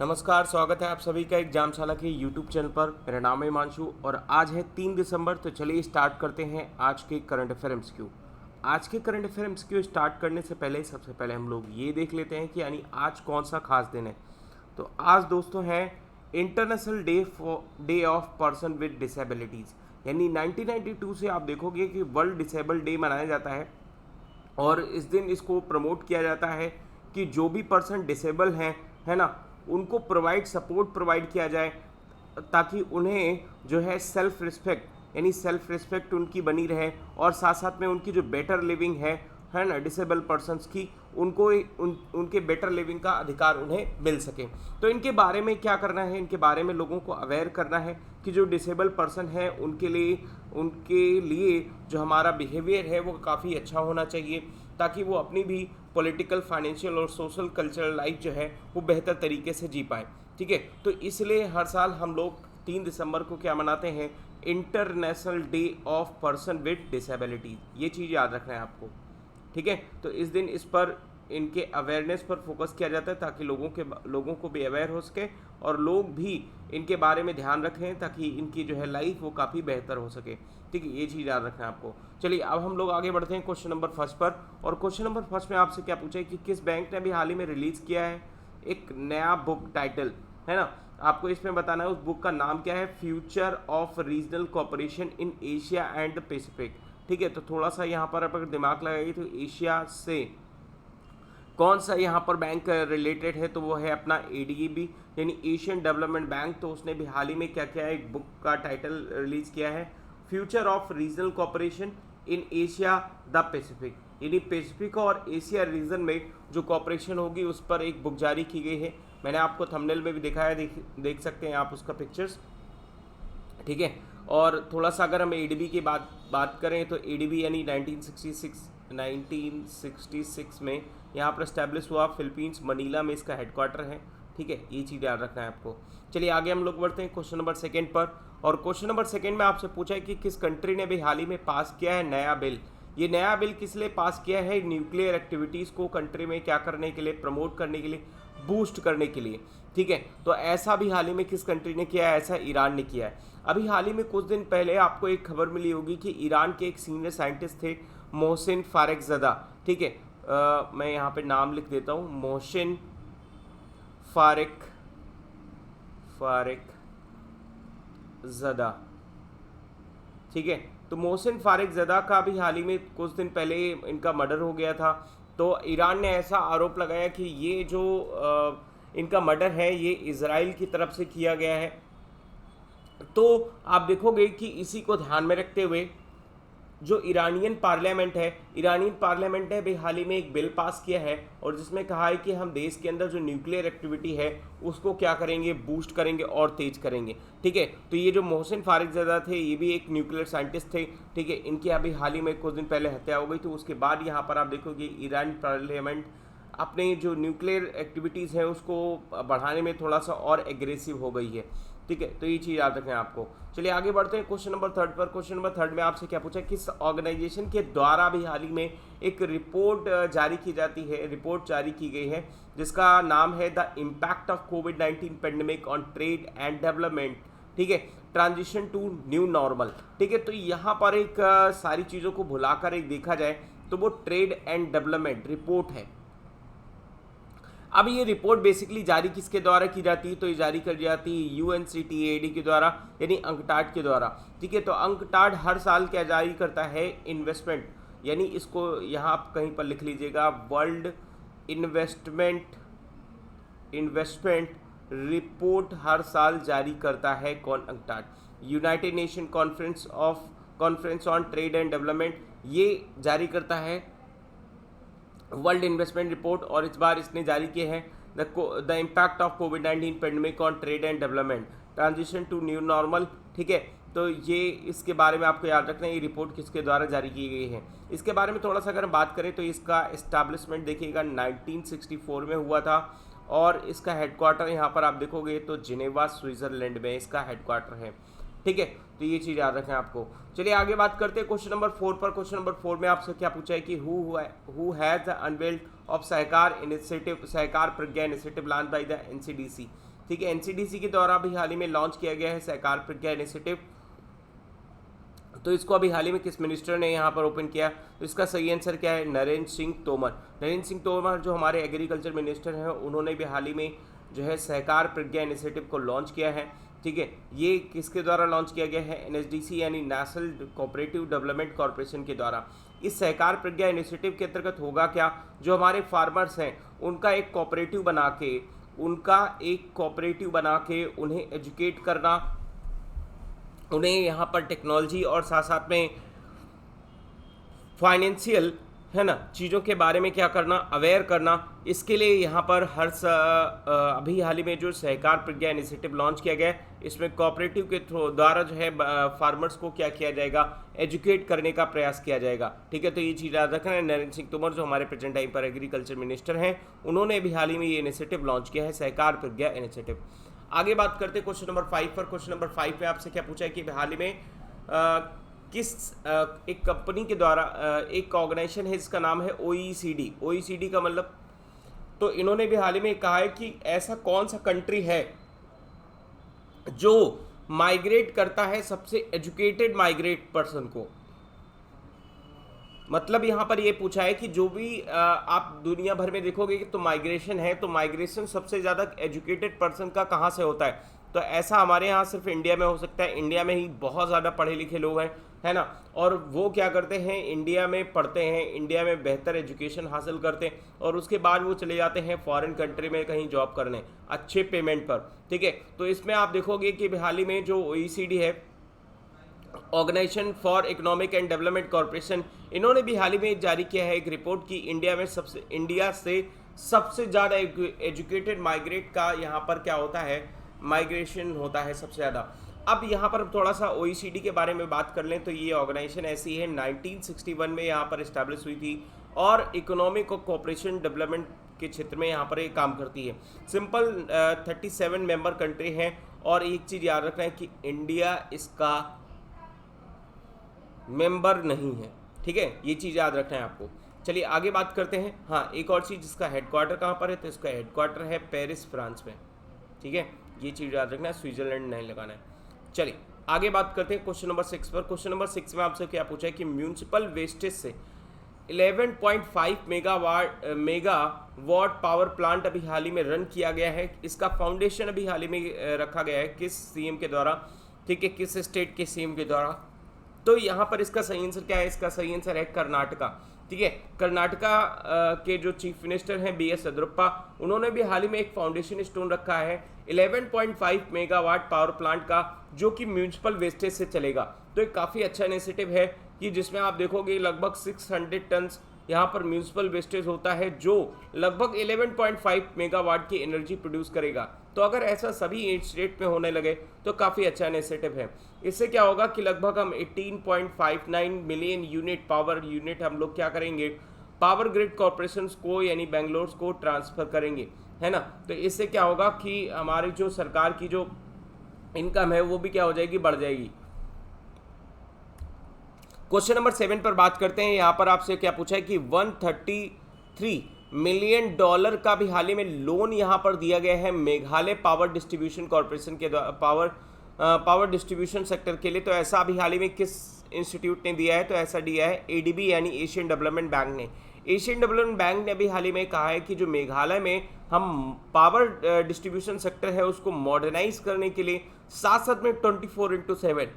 नमस्कार, स्वागत है आप सभी का एग्जामशाला के यूट्यूब चैनल पर। मेरा नाम है हिमांशु और आज है 3 दिसंबर। तो चलिए स्टार्ट करते हैं आज के करंट अफेयर एमसीक्यू। आज के करंट अफेयर एमसीक्यू स्टार्ट करने से पहले सबसे पहले हम लोग ये देख लेते हैं कि यानी आज कौन सा खास दिन है। तो आज दोस्तों है international day of person with disabilities. यानी 1992 से आप देखोगे कि वर्ल्ड डिसेबल डे मनाया जाता है और इस दिन इसको प्रमोट किया जाता है कि जो भी पर्सन डिसेबल हैं, है ना, उनको सपोर्ट प्रोवाइड किया जाए ताकि उन्हें जो है सेल्फ रिस्पेक्ट, यानी सेल्फ रिस्पेक्ट उनकी बनी रहे और साथ साथ में उनकी जो बेटर लिविंग है ना, डिसेबल पर्सन्स की, उनको उनके बेटर लिविंग का अधिकार उन्हें मिल सके। तो इनके बारे में क्या करना है, इनके बारे में लोगों को अवेयर करना है कि जो डिसेबल पर्सन है उनके लिए जो हमारा बिहेवियर है वो काफ़ी अच्छा होना चाहिए ताकि वो अपनी भी पॉलिटिकल, फाइनेंशियल और सोशल कल्चरल लाइफ जो है वो बेहतर तरीके से जी पाए। ठीक है, तो इसलिए हर साल हम लोग 3 दिसंबर को क्या मनाते हैं, international day of person with disabilities. ये चीज़ याद रखना है आपको। ठीक है, तो इस दिन इस पर इनके अवेयरनेस पर फोकस किया जाता है ताकि लोगों को भी अवेयर हो सके और लोग भी इनके बारे में ध्यान रखें ताकि इनकी जो है लाइफ वो काफ़ी बेहतर हो सके। ठीक है, ये चीज़ याद रखना है आपको। चलिए अब हम लोग आगे बढ़ते हैं क्वेश्चन नंबर फर्स्ट पर। और क्वेश्चन नंबर फर्स्ट में आपसे क्या पूछा है कि किस बैंक ने अभी हाल ही में रिलीज़ किया है एक नया बुक टाइटल, है ना। आपको इसमें बताना है उस बुक का नाम क्या है, future of regional cooperation in Asia and the Pacific. ठीक है, तो थोड़ा सा यहाँ पर अगर दिमाग लगाइए तो एशिया से कौन सा यहाँ पर बैंक रिलेटेड है, तो वो है अपना एडीबी यानी एशियन डेवलपमेंट बैंक। तो उसने भी हाल ही में क्या किया है, एक बुक का टाइटल रिलीज किया है, future of regional cooperation in Asia the Pacific. यानी पैसिफिक और एशिया रीजन में जो कॉपरेशन होगी उस पर एक बुक जारी की गई है। मैंने आपको थंबनेल में भी दिखाया, देख सकते हैं आप उसका पिक्चर्स। ठीक है, और थोड़ा सा अगर हम एडीबी की बात करें तो एडीबी यानी 1966 में यहाँ पर इस्टेब्लिश हुआ, फिलीपींस मनीला में इसका हेडक्वार्टर है। ठीक है, ये चीज़ याद रखना है आपको। चलिए आगे हम लोग बढ़ते हैं क्वेश्चन नंबर सेकंड पर। और क्वेश्चन नंबर सेकंड में आपसे पूछा है कि किस कंट्री ने भी हाल ही में पास किया है नया बिल। ये नया बिल किस लिए पास किया है, न्यूक्लियर एक्टिविटीज़ को कंट्री में क्या करने के लिए, प्रमोट करने के लिए, बूस्ट करने के लिए। ठीक है, तो ऐसा भी हाल ही में किस कंट्री ने किया है, ऐसा ईरान ने किया है। अभी हाल ही में कुछ दिन पहले आपको एक खबर मिली होगी कि ईरान के एक सीनियर साइंटिस्ट थे मोहसिन फारखज़दा। ठीक है, मैं यहाँ पे नाम लिख देता हूँ, मोहसिन फारखज़दा। ठीक है, तो मोहसिन फारखज़दा का भी हाल ही में कुछ दिन पहले इनका मर्डर हो गया था। तो ईरान ने ऐसा आरोप लगाया कि ये जो इनका मर्डर है ये इजराइल की तरफ से किया गया है। तो आप देखोगे कि इसी को ध्यान में रखते हुए जो ईरानियन पार्लियामेंट ने भी हाल ही में एक बिल पास किया है और जिसमें कहा है कि हम देश के अंदर जो न्यूक्लियर एक्टिविटी है उसको क्या करेंगे, बूस्ट करेंगे और तेज करेंगे। ठीक है, तो ये जो मोहसिन फारखज़दा थे ये भी एक न्यूक्लियर साइंटिस्ट थे। ठीक है, इनकी अभी हाल ही में कुछ दिन पहले हत्या हो गई। तो उसके बाद यहाँ पर आप देखोगे ईरान पार्लियामेंट अपने जो न्यूक्लियर एक्टिविटीज़ हैं उसको बढ़ाने में थोड़ा सा और एग्रेसिव हो गई है। ठीक है, तो ये चीज़ याद रखें आपको। चलिए आगे बढ़ते हैं क्वेश्चन नंबर थर्ड पर। क्वेश्चन नंबर थर्ड में आपसे क्या पूछा है, किस ऑर्गेनाइजेशन के द्वारा भी हाल ही में एक रिपोर्ट जारी की गई है जिसका नाम है द इम्पैक्ट ऑफ कोविड-19 pandemic on trade and development. ठीक है, ट्रांजिशन टू न्यू नॉर्मल। ठीक है, तो यहाँ पर एक सारी चीज़ों को भुलाकर एक देखा जाए तो वो ट्रेड एंड डेवलपमेंट रिपोर्ट है। अब ये रिपोर्ट बेसिकली जारी किसके द्वारा की जाती है, तो ये जारी कर जाती है यूएनसीटीएडी के द्वारा यानी अंकटाड के द्वारा। ठीक है, तो अंकटाड हर साल क्या जारी करता है, इन्वेस्टमेंट, यानी इसको यहाँ आप कहीं पर लिख लीजिएगा, वर्ल्ड इन्वेस्टमेंट रिपोर्ट हर साल जारी करता है कौन, UNCTAD. United nation conference on trade and development ये जारी करता है वर्ल्ड इन्वेस्टमेंट रिपोर्ट। और इस बार इसने जारी किए हैं द इम्पैक्ट ऑफ कोविड-19 pandemic on trade and development, transition to new normal. ठीक है, तो ये इसके बारे में आपको याद रखना है ये रिपोर्ट किसके द्वारा जारी की गई है। इसके बारे में थोड़ा सा अगर हम बात करें तो इसका इस्टेब्लिशमेंट देखिएगा 1964 में हुआ था और इसका हेडक्वार्टर यहाँ पर आप देखोगे तो जिनेवा स्विट्जरलैंड में इसका हेडक्वार्टर है। ठीक है, तो ये चीज़ याद रखें आपको। चलिए आगे बात करते हैं क्वेश्चन नंबर 4 पर। क्वेश्चन नंबर 4 में आपसे क्या पूछा है कि who has unveiled of Sahakar initiative, Sahakar Pragya initiative launch by the NCDC. ठीक है, एनसीडीसी के द्वारा भी हाल ही में लॉन्च किया गया है सहकार प्रज्ञा इनिशिएटिव। तो इसको अभी हाल ही में किस मिनिस्टर ने यहाँ पर ओपन किया? तो इसका सही आंसर क्या है? नरेंद्र सिंह तोमर। नरेंद्र सिंह तोमर जो हमारे एग्रीकल्चर मिनिस्टर हैं, उन्होंने भी हाल ही में जो है सहकार प्रज्ञा इनिशिएटिव को लॉन्च किया है। ठीक है, ये किसके द्वारा लॉन्च किया गया है? एनएसडीसी यानी नेशनल कोऑपरेटिव डेवलपमेंट कॉर्पोरेशन के द्वारा। इस सहकार प्रज्ञा इनिशिएटिव के अंतर्गत होगा क्या? जो हमारे फार्मर्स हैं उनका एक कोऑपरेटिव बना के उन्हें एजुकेट करना, उन्हें यहाँ पर टेक्नोलॉजी और साथ साथ में फाइनेंशियल है ना चीज़ों के बारे में क्या करना, अवेयर करना। इसके लिए यहाँ पर अभी हाल ही में जो सहकार प्रज्ञा इनिशिएटिव लॉन्च किया गया है, इसमें कोऑपरेटिव के थ्रू द्वारा जो है फार्मर्स को क्या किया जाएगा, एजुकेट करने का प्रयास किया जाएगा। ठीक है, तो ये चीज़ याद रखना है। नरेंद्र सिंह तोमर जो हमारे प्रेजेंट टाइम पर एग्रीकल्चर मिनिस्टर हैं, उन्होंने भी हाल ही में ये इनिशिएटिव लॉन्च किया है, सहकार प्रज्ञा इनिशिएटिव। आगे बात करते हैं क्वेश्चन नंबर 5 पर। क्वेश्चन नंबर 5 में आपसे क्या पूछा है कि हाल ही में एक कंपनी के द्वारा एक ऑर्गेनाइजेशन है जिसका नाम है OECD। OECD का मतलब, तो इन्होंने भी हाल ही में कहा है कि ऐसा कौन सा कंट्री है जो माइग्रेट करता है सबसे एजुकेटेड माइग्रेट पर्सन को। मतलब यहाँ पर ये पूछा है कि जो भी आप दुनिया भर में देखोगे कि तो माइग्रेशन है, तो माइग्रेशन सबसे ज़्यादा एजुकेटेड पर्सन का कहाँ से होता है? तो ऐसा हमारे यहाँ सिर्फ इंडिया में हो सकता है। इंडिया में ही बहुत ज़्यादा पढ़े लिखे लोग हैं, है ना, और वो क्या करते हैं, इंडिया में पढ़ते हैं, इंडिया में बेहतर एजुकेशन हासिल करते हैं और उसके बाद वो चले जाते हैं फॉरेन कंट्री में कहीं जॉब करने अच्छे पेमेंट पर। ठीक है, तो इसमें आप देखोगे कि हाल ही में जो OECD है, organisation for economic and development corporation, इन्होंने भी हाल ही में जारी किया है एक रिपोर्ट की इंडिया से सबसे ज़्यादा एजुकेटेड माइग्रेट का यहाँ पर क्या होता है, माइग्रेशन होता है सबसे ज़्यादा। अब यहाँ पर थोड़ा सा OECD के बारे में बात कर लें तो ये ऑर्गेनाइजेशन ऐसी है 1961 में यहाँ पर इस्टेब्लिश हुई थी और इकोनॉमिक और कोऑपरेशन डेवलपमेंट के क्षेत्र में यहाँ पर ये काम करती है। सिंपल 37 मेंबर कंट्री हैं और एक चीज़ याद रखना है कि इंडिया इसका मेंबर नहीं है। ठीक है, ये चीज़ याद रखना है आपको। चलिए आगे बात करते हैं। हाँ, एक और चीज़, इसका हेडक्वार्टर कहाँ पर है? तो इसका हेडक्वार्टर है पेरिस, फ्रांस में। ठीक है, ये चीज़ याद रखना है, स्विट्जरलैंड नहीं लगाना है। चलिए आगे बात करते हैं क्वेश्चन नंबर 6 पर। क्वेश्चन नंबर 6 में आपसे क्या पूछा है कि म्यूनिसिपल वेस्टेज से 11.5 मेगावाट पावर प्लांट अभी हाल ही में रन किया गया है। इसका फाउंडेशन अभी हाल ही में रखा गया है किस सीएम के द्वारा? ठीक है, किस स्टेट के सीएम के द्वारा? तो यहाँ पर इसका सही आंसर क्या है? इसका सही आंसर है कर्नाटका। ठीक है, कर्नाटका के जो चीफ मिनिस्टर हैं BS येदियुरप्पा, उन्होंने भी हाल ही में एक फाउंडेशन स्टोन रखा है 11.5 मेगावाट पावर प्लांट का, जो कि म्यूनिसिपल वेस्टेज से चलेगा। तो एक काफ़ी अच्छा इनिशिएटिव है कि जिसमें आप देखोगे लगभग 600 टन यहाँ पर म्यूनिसिपल वेस्टेज होता है, जो लगभग 11.5 मेगावाट की एनर्जी प्रोड्यूस करेगा। तो अगर ऐसा सभी स्टेट में होने लगे तो काफ़ी अच्छा इनिशिएटिव है। इससे क्या होगा कि लगभग हम 18.59 मिलियन यूनिट पावर यूनिट हम लोग क्या करेंगे, पावर ग्रिड कॉर्पोरेशन को यानी बेंगलोर को ट्रांसफ़र करेंगे, है ना। तो इससे क्या होगा कि हमारी जो सरकार की जो इनकम है वो भी क्या हो जाएगी, बढ़ जाएगी। क्वेश्चन नंबर 7 पर बात करते हैं। यहाँ पर आपसे क्या पूछा है कि 133 मिलियन डॉलर का भी हाल ही में लोन यहाँ पर दिया गया है मेघालय पावर डिस्ट्रीब्यूशन कॉर्पोरेशन के द्वारा पावर डिस्ट्रीब्यूशन सेक्टर के लिए। तो ऐसा अभी हाल ही में किस इंस्टीट्यूट ने दिया है? तो ऐसा दिया है ADB यानी एशियन डेवलपमेंट बैंक ने। एशियन डेवलपमेंट बैंक ने अभी हाल ही में कहा है कि जो मेघालय में हम पावर डिस्ट्रीब्यूशन सेक्टर है उसको मॉडर्नाइज करने के लिए साथ साथ में 24/7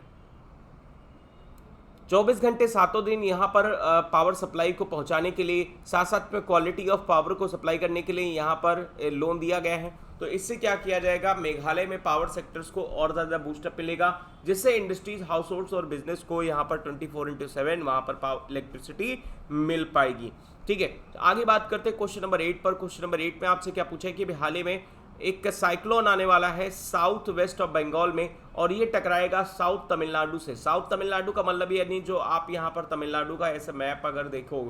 24 घंटे सातों दिन यहाँ पर पावर सप्लाई को पहुँचाने के लिए, साथ साथ में क्वालिटी ऑफ पावर को सप्लाई करने के लिए यहाँ पर लोन दिया गया है। तो इससे क्या किया जाएगा, मेघालय में पावर सेक्टर्स को और ज़्यादा बूस्टअप मिलेगा, जिससे इंडस्ट्रीज, हाउस होल्ड्स और बिजनेस को यहाँ पर 24/7 वहाँ पर इलेक्ट्रिसिटी मिल पाएगी। ठीक है, तो आगे बात करते हैं क्वेश्चन नंबर 8 पर। क्वेश्चन नंबर 8 में आपसे क्या पूछा है कि हाल ही में एक साइक्लोन आने वाला है साउथ वेस्ट ऑफ बंगाल में और ये टकराएगा साउथ तमिलनाडु से। साउथ तमिलनाडु का मतलब यानी जो आप यहाँ पर तमिलनाडु का ऐसा मैप अगर देखो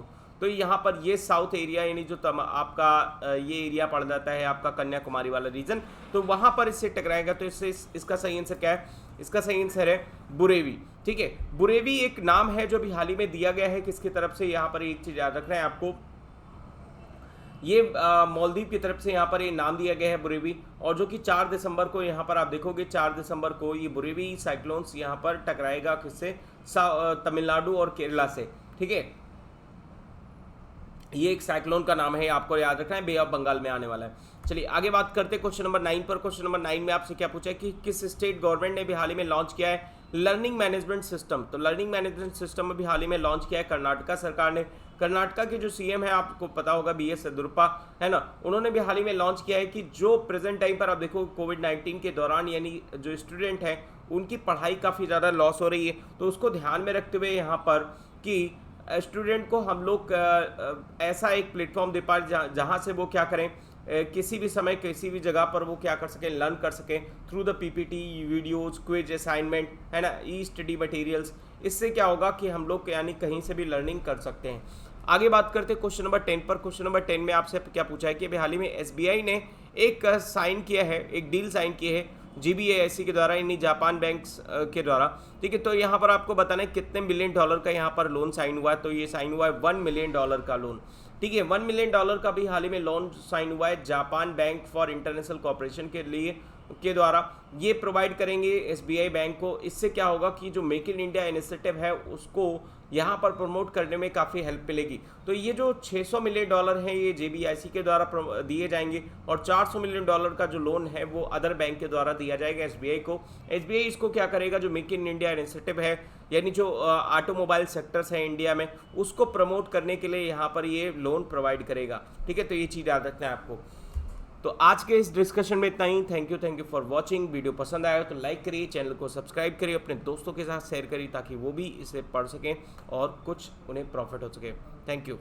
तो यहाँ पर ये साउथ एरिया यानी जो आपका ये एरिया पड़ जाता है आपका कन्याकुमारी वाला रीजन, तो वहाँ पर इससे टकराएगा। तो इससे इसका सही आंसर क्या है? इसका सही आंसर है बुरेवी। ठीक है, बुरेवी एक नाम है जो भी हाल ही में दिया गया है किसकी तरफ से? यहाँ पर एक चीज़ याद रखना है आपको ये मालदीव की तरफ से यहाँ पर ये नाम दिया गया है बुरेवी, और जो कि 4 दिसंबर को यहाँ पर आप देखोगे 4 दिसंबर को ये बुरेवी साइक्लोन्स यहाँ पर टकराएगा किससे, तमिलनाडु और केरला से, ठीक है। ये एक साइक्लोन का नाम है, आपको याद रखना है, बे ऑफ बंगाल में आने वाला है। चलिए आगे बात करते हैं क्वेश्चन नंबर 9 पर। क्वेश्चन नंबर 9 में आपसे क्या पूछा है कि किस स्टेट गवर्नमेंट ने भी हाल ही में लॉन्च किया है लर्निंग मैनेजमेंट सिस्टम। तो लर्निंग मैनेजमेंट सिस्टम अभी हाल ही में लॉन्च किया है कर्नाटका सरकार ने। कर्नाटका के जो सीएम है आपको पता होगा BS येदियुरप्पा, है ना, उन्होंने भी हाल ही में लॉन्च किया है कि जो प्रेजेंट टाइम पर आप देखो कोविड-19 के दौरान यानी जो स्टूडेंट है उनकी पढ़ाई काफ़ी ज़्यादा लॉस हो रही है, तो उसको ध्यान में रखते हुए यहाँ पर कि स्टूडेंट को हम लोग ऐसा एक प्लेटफॉर्म दे पाए जहाँ से वो क्या करें, किसी भी समय किसी भी जगह पर वो क्या कर सकें, लर्न कर सकें through the PPT videos, quiz, assignment, है ना, ई स्टडी मटेरियल्स। इससे क्या होगा कि हम लोग यानी कहीं से भी लर्निंग कर सकते हैं। आगे बात करते हैं क्वेश्चन नंबर 10 पर। क्वेश्चन नंबर 10 में आपसे क्या पूछा है कि अभी हाल ही में SBI ने एक साइन किया है, एक डील साइन की है GBAIC के द्वारा, यानी जापान बैंक्स के द्वारा, ठीक है। तो यहाँ पर आपको बताना है कितने $1 मिलियन का यहाँ पर लोन साइन हुआ है। तो ये साइन हुआ है $1 मिलियन का लोन, ठीक है। $1 मिलियन का भी हाल ही में लोन साइन हुआ है Japan bank for international cooperation के लिए के द्वारा। ये प्रोवाइड करेंगे SBI बैंक को। इससे क्या होगा कि जो मेक इन इंडिया इनिशिएटिव है उसको यहाँ पर प्रमोट करने में काफ़ी हेल्प मिलेगी। तो ये जो $600 मिलियन है ये JBIC के द्वारा दिए जाएंगे, और $400 मिलियन का जो लोन है वो अदर बैंक के द्वारा दिया जाएगा SBI को। SBI इसको क्या करेगा, जो मेक इन इंडिया इनिशिएटिव है यानी जो ऑटोमोबाइल सेक्टर्स है इंडिया में उसको प्रमोट करने के लिए यहाँ पर ये लोन प्रोवाइड करेगा, ठीक है। तो ये चीज़ याद रखना है आपको। तो आज के इस डिस्कशन में इतना ही। Thank you for watching. Video पसंद आया तो लाइक करिए, चैनल को सब्सक्राइब करिए, अपने दोस्तों के साथ शेयर करिए ताकि वो भी इसे पढ़ सकें और कुछ उन्हें प्रॉफिट हो सके। Thank you.